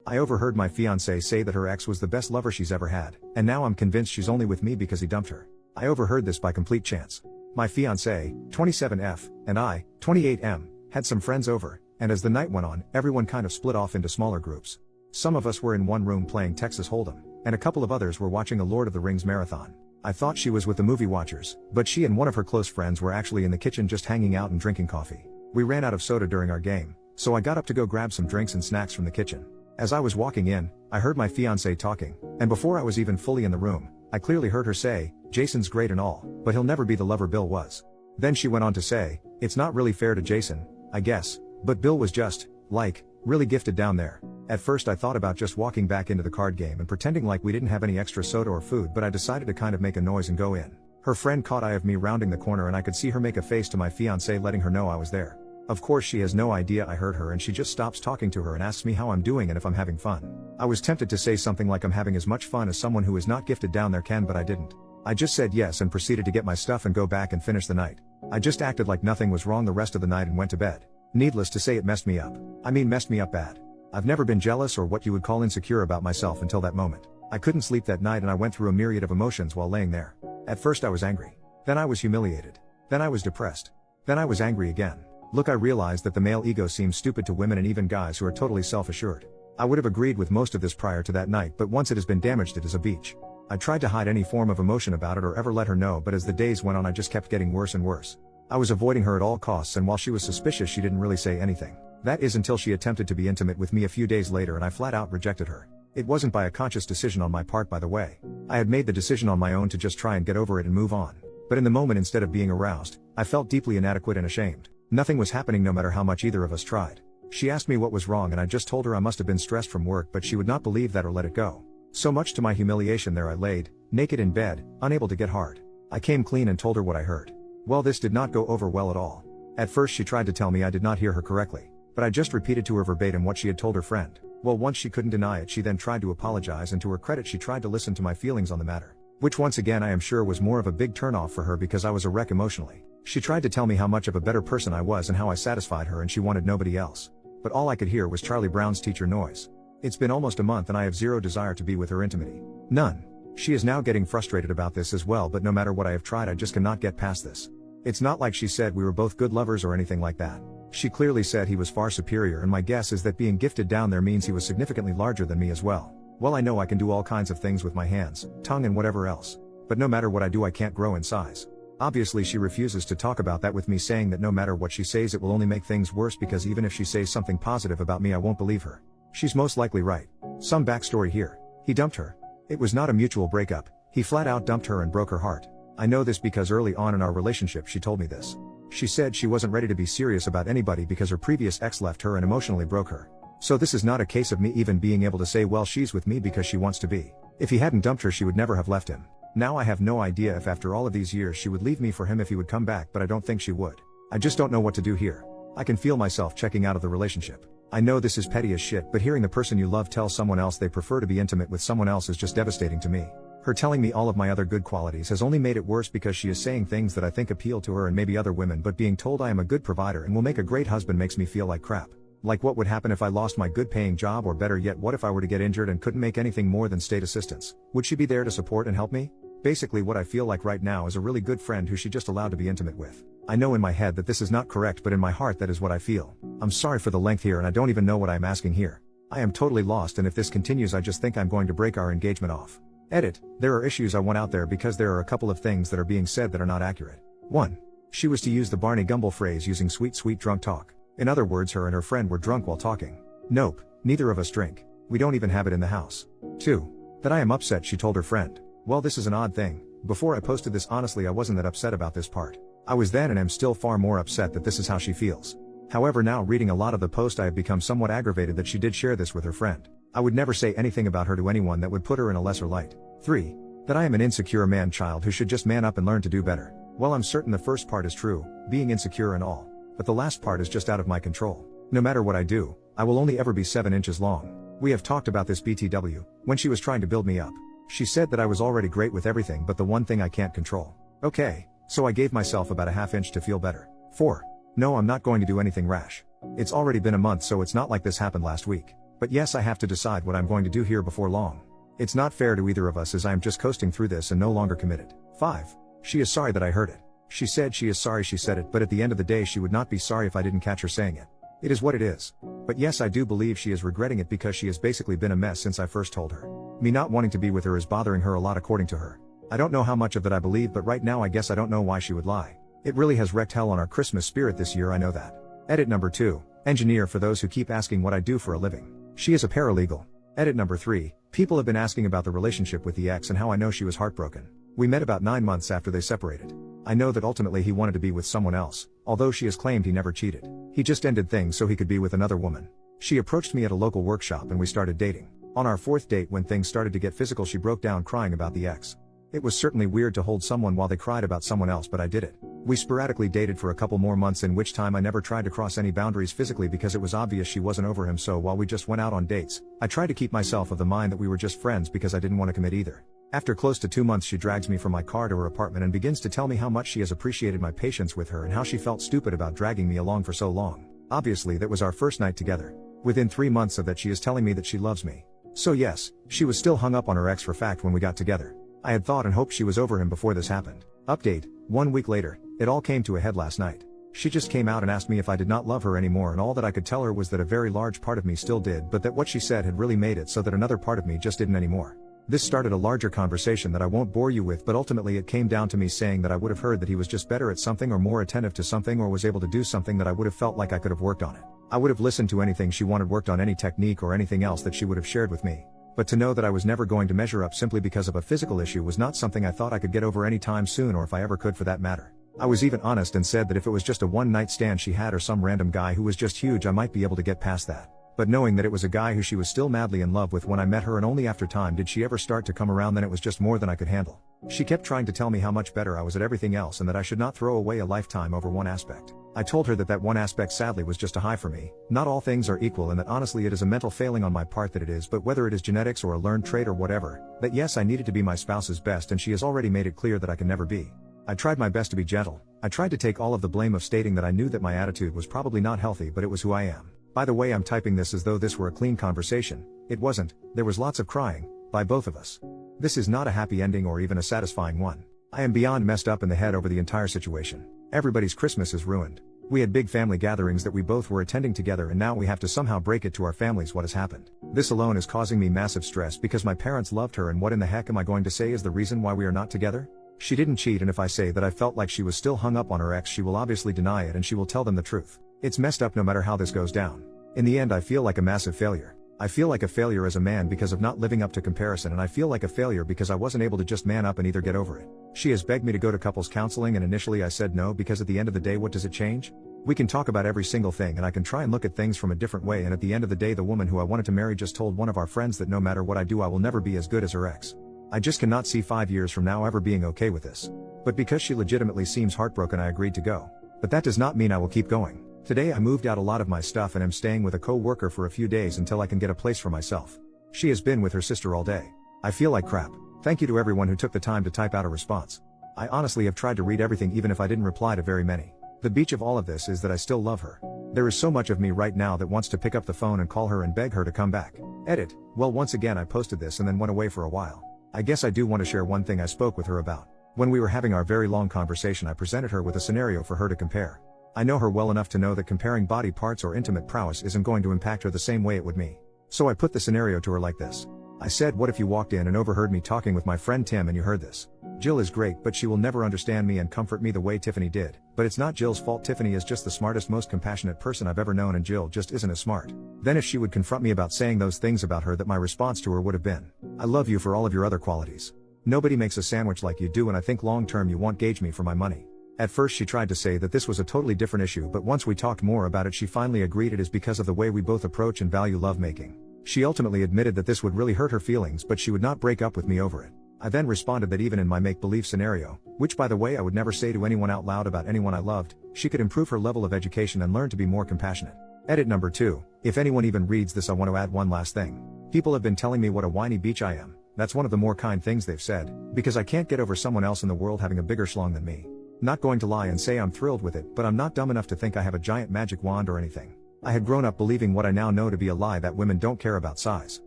I overheard my fiancée say that her ex was the best lover she's ever had, and now I'm convinced she's only with me because he dumped her. I overheard this by complete chance. My fiancée, 27F, and I, 28M, had some friends over, and as the night went on, everyone kind of split off into smaller groups. Some of us were in one room playing Texas Hold'em, and a couple of others were watching a Lord of the Rings marathon. I thought she was with the movie watchers, but she and one of her close friends were actually in the kitchen just hanging out and drinking coffee. We ran out of soda during our game, so I got up to go grab some drinks and snacks from the kitchen. As I was walking in, I heard my fiancée talking, and before I was even fully in the room, I clearly heard her say, "Jason's great and all, but he'll never be the lover Bill was." Then she went on to say, "It's not really fair to Jason, I guess, but Bill was just, like, really gifted down there." At first I thought about just walking back into the card game and pretending like we didn't have any extra soda or food, but I decided to kind of make a noise and go in. Her friend caught eye of me rounding the corner and I could see her make a face to my fiancée letting her know I was there. Of course she has no idea I heard her and she just stops talking to her and asks me how I'm doing and if I'm having fun. I was tempted to say something like I'm having as much fun as someone who is not gifted down there can, but I didn't. I just said yes and proceeded to get my stuff and go back and finish the night. I just acted like nothing was wrong the rest of the night and went to bed. Needless to say, it messed me up. I mean, messed me up bad. I've never been jealous or what you would call insecure about myself until that moment. I couldn't sleep that night and I went through a myriad of emotions while laying there. At first I was angry. Then I was humiliated. Then I was depressed. Then I was angry again. Look, I realized that the male ego seems stupid to women and even guys who are totally self-assured. I would have agreed with most of this prior to that night, but once it has been damaged, it is a beach. I tried to hide any form of emotion about it or ever let her know, but as the days went on I just kept getting worse and worse. I was avoiding her at all costs, and while she was suspicious she didn't really say anything. That is until she attempted to be intimate with me a few days later and I flat out rejected her. It wasn't by a conscious decision on my part, by the way. I had made the decision on my own to just try and get over it and move on. But in the moment, instead of being aroused, I felt deeply inadequate and ashamed. Nothing was happening no matter how much either of us tried. She asked me what was wrong and I just told her I must have been stressed from work, but she would not believe that or let it go. So much to my humiliation, there I laid, naked in bed, unable to get hard. I came clean and told her what I heard. Well, this did not go over well at all. At first she tried to tell me I did not hear her correctly, but I just repeated to her verbatim what she had told her friend. Well, once she couldn't deny it, she then tried to apologize, and to her credit she tried to listen to my feelings on the matter. Which once again I am sure was more of a big turnoff for her because I was a wreck emotionally. She tried to tell me how much of a better person I was and how I satisfied her, and she wanted nobody else. But all I could hear was Charlie Brown's teacher noise. It's been almost a month and I have zero desire to be with her intimately. None. She is now getting frustrated about this as well, but no matter what I have tried I just cannot get past this. It's not like she said we were both good lovers or anything like that. She clearly said he was far superior, and my guess is that being gifted down there means he was significantly larger than me as well. Well, I know I can do all kinds of things with my hands, tongue and whatever else. But no matter what I do I can't grow in size. Obviously she refuses to talk about that with me, saying that no matter what she says it will only make things worse, because even if she says something positive about me I won't believe her. She's most likely right. Some backstory here. He dumped her. It was not a mutual breakup. He flat out dumped her and broke her heart. I know this because early on in our relationship she told me this. She said she wasn't ready to be serious about anybody because her previous ex left her and emotionally broke her. So this is not a case of me even being able to say, well, she's with me because she wants to be. If he hadn't dumped her she would never have left him. Now I have no idea if after all of these years she would leave me for him if he would come back, but I don't think she would. I just don't know what to do here. I can feel myself checking out of the relationship. I know this is petty as shit, but hearing the person you love tell someone else they prefer to be intimate with someone else is just devastating to me. Her telling me all of my other good qualities has only made it worse because she is saying things that I think appeal to her and maybe other women, but being told I am a good provider and will make a great husband makes me feel like crap. Like what would happen if I lost my good paying job, or better yet, what if I were to get injured and couldn't make anything more than state assistance? Would she be there to support and help me? Basically what I feel like right now is a really good friend who she just allowed to be intimate with. I know in my head that this is not correct, but in my heart that is what I feel. I'm sorry for the length here and I don't even know what I'm asking here. I am totally lost, and if this continues I just think I'm going to break our engagement off. Edit. There are issues I want out there because there are a couple of things that are being said that are not accurate. 1. She was to use the Barney Gumble phrase using sweet drunk talk. In other words, her and her friend were drunk while talking. Nope, neither of us drink. We don't even have it in the house. 2. That I am upset, she told her friend. Well, this is an odd thing. Before I posted this, honestly I wasn't that upset about this part. I was then and am still far more upset that this is how she feels. However, now reading a lot of the post I have become somewhat aggravated that she did share this with her friend. I would never say anything about her to anyone that would put her in a lesser light. 3. That I am an insecure man-child who should just man up and learn to do better. Well, I'm certain the first part is true, being insecure and all. But the last part is just out of my control. No matter what I do, I will only ever be 7 inches long. We have talked about this BTW, when she was trying to build me up. She said that I was already great with everything but the one thing I can't control. Okay, so I gave myself about a ½ inch to feel better. 4. No, I'm not going to do anything rash. It's already been a month, so it's not like this happened last week. But yes, I have to decide what I'm going to do here before long. It's not fair to either of us as I am just coasting through this and no longer committed. 5. She is sorry that I heard it. She said she is sorry she said it, but at the end of the day she would not be sorry if I didn't catch her saying it. It is what it is. But yes, I do believe she is regretting it because she has basically been a mess since I first told her. Me not wanting to be with her is bothering her a lot according to her. I don't know how much of that I believe, but right now I guess I don't know why she would lie. It really has wrecked hell on our Christmas spirit this year, I know that. Edit number 2. Engineer, for those who keep asking what I do for a living. She is a paralegal. Edit number 3. People have been asking about the relationship with the ex and how I know she was heartbroken. We met about 9 months after they separated. I know that ultimately he wanted to be with someone else, although she has claimed he never cheated. He just ended things so he could be with another woman. She approached me at a local workshop and we started dating. On our 4th date, when things started to get physical, she broke down crying about the ex. It was certainly weird to hold someone while they cried about someone else, but I did it. We sporadically dated for a couple more months, in which time I never tried to cross any boundaries physically because it was obvious she wasn't over him, so while we just went out on dates, I tried to keep myself of the mind that we were just friends because I didn't want to commit either. After close to 2 months, she drags me from my car to her apartment and begins to tell me how much she has appreciated my patience with her and how she felt stupid about dragging me along for so long. Obviously that was our first night together. Within 3 months of that she is telling me that she loves me. So yes, she was still hung up on her ex for fact when we got together. I had thought and hoped she was over him before this happened. Update, 1 week later, it all came to a head last night. She just came out and asked me if I did not love her anymore, and all that I could tell her was that a very large part of me still did, but that what she said had really made it so that another part of me just didn't anymore. This started a larger conversation that I won't bore you with, but ultimately it came down to me saying that I would have heard that he was just better at something or more attentive to something or was able to do something that I would have felt like I could have worked on it. I would have listened to anything she wanted worked on, any technique or anything else that she would have shared with me. But to know that I was never going to measure up simply because of a physical issue was not something I thought I could get over any time soon, or if I ever could for that matter. I was even honest and said that if it was just a one-night stand she had or some random guy who was just huge, I might be able to get past that. But knowing that it was a guy who she was still madly in love with when I met her, and only after time did she ever start to come around, then it was just more than I could handle. She kept trying to tell me how much better I was at everything else and that I should not throw away a lifetime over one aspect. I told her that that one aspect sadly was just a high for me. Not all things are equal, and that honestly it is a mental failing on my part that it is, but whether it is genetics or a learned trait or whatever, that yes, I needed to be my spouse's best, and she has already made it clear that I can never be. I tried my best to be gentle. I tried to take all of the blame of stating that I knew that my attitude was probably not healthy, but it was who I am. By the way, I'm typing this as though this were a clean conversation. It wasn't. There was lots of crying, by both of us. This is not a happy ending or even a satisfying one. I am beyond messed up in the head over the entire situation. Everybody's Christmas is ruined. We had big family gatherings that we both were attending together, and now we have to somehow break it to our families what has happened. This alone is causing me massive stress because my parents loved her, and what in the heck am I going to say is the reason why we are not together? She didn't cheat, and if I say that I felt like she was still hung up on her ex, she will obviously deny it and she will tell them the truth. It's messed up no matter how this goes down. In the end, I feel like a massive failure. I feel like a failure as a man because of not living up to comparison, and I feel like a failure because I wasn't able to just man up and either get over it. She has begged me to go to couples counseling, and initially I said no because at the end of the day, what does it change? We can talk about every single thing and I can try and look at things from a different way, and at the end of the day, the woman who I wanted to marry just told one of our friends that no matter what I do, I will never be as good as her ex. I just cannot see 5 years from now ever being okay with this. But because she legitimately seems heartbroken, I agreed to go. But that does not mean I will keep going. Today I moved out a lot of my stuff and am staying with a co-worker for a few days until I can get a place for myself. She has been with her sister all day. I feel like crap. Thank you to everyone who took the time to type out a response. I honestly have tried to read everything, even if I didn't reply to very many. The beach of all of this is that I still love her. There is so much of me right now that wants to pick up the phone and call her and beg her to come back. Edit. Well, once again I posted this and then went away for a while. I guess I do want to share one thing I spoke with her about. When we were having our very long conversation, I presented her with a scenario for her to compare. I know her well enough to know that comparing body parts or intimate prowess isn't going to impact her the same way it would me. So I put the scenario to her like this. I said, what if you walked in and overheard me talking with my friend Tim and you heard this? Jill is great, but she will never understand me and comfort me the way Tiffany did. But it's not Jill's fault. Tiffany is just the smartest, most compassionate person I've ever known, and Jill just isn't as smart. Then if she would confront me about saying those things about her, that my response to her would have been, I love you for all of your other qualities. Nobody makes a sandwich like you do, and I think long term you won't gauge me for my money. At first she tried to say that this was a totally different issue, but once we talked more about it, she finally agreed it is because of the way we both approach and value lovemaking. She ultimately admitted that this would really hurt her feelings, but she would not break up with me over it. I then responded that even in my make-believe scenario, which by the way I would never say to anyone out loud about anyone I loved, she could improve her level of education and learn to be more compassionate. Edit number 2. If anyone even reads this, I want to add one last thing. People have been telling me what a whiny bitch I am. That's one of the more kind things they've said, because I can't get over someone else in the world having a bigger schlong than me. Not going to lie and say I'm thrilled with it, but I'm not dumb enough to think I have a giant magic wand or anything. I had grown up believing what I now know to be a lie, that women don't care about size.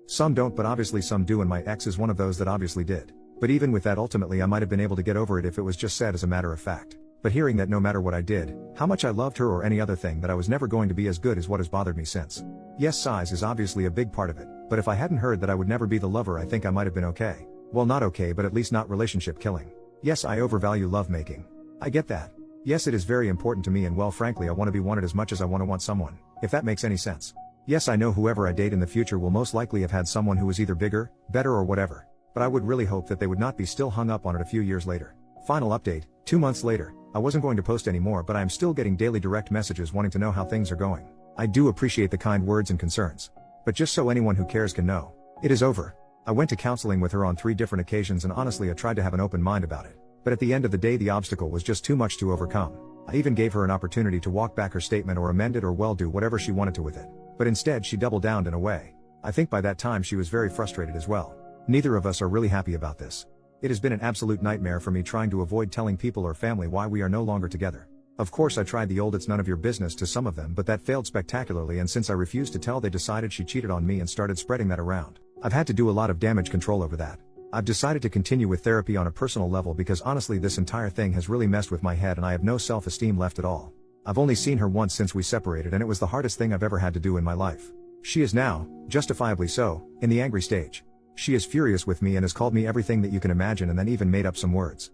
Some don't, but obviously some do, and my ex is one of those that obviously did. But even with that, ultimately I might have been able to get over it if it was just said as a matter of fact. But hearing that no matter what I did, how much I loved her or any other thing, that I was never going to be as good, is what has bothered me since. Yes, size is obviously a big part of it, but if I hadn't heard that I would never be the lover, I think I might have been okay. Well, not okay, but at least not relationship killing. Yes, I overvalue lovemaking. I get that. Yes, it is very important to me, and well, frankly, I want to be wanted as much as I want someone, if that makes any sense. Yes, I know whoever I date in the future will most likely have had someone who is either bigger, better, or whatever, but I would really hope that they would not be still hung up on it a few years later. Final update, 2 months later. I wasn't going to post anymore, but I am still getting daily direct messages wanting to know how things are going. I do appreciate the kind words and concerns. But just so anyone who cares can know, it is over. I went to counseling with her on 3 different occasions, and honestly I tried to have an open mind about it. But at the end of the day, the obstacle was just too much to overcome. I even gave her an opportunity to walk back her statement or amend it or well, do whatever she wanted to with it. But instead she doubled down in a way. I think by that time she was very frustrated as well. Neither of us are really happy about this. It has been an absolute nightmare for me trying to avoid telling people or family why we are no longer together. Of course I tried the old "it's none of your business" to some of them, but that failed spectacularly, and since I refused to tell, they decided she cheated on me and started spreading that around. I've had to do a lot of damage control over that. I've decided to continue with therapy on a personal level because honestly this entire thing has really messed with my head and I have no self-esteem left at all. I've only seen her once since we separated, and it was the hardest thing I've ever had to do in my life. She is now, justifiably so, in the angry stage. She is furious with me and has called me everything that you can imagine, and then even made up some words.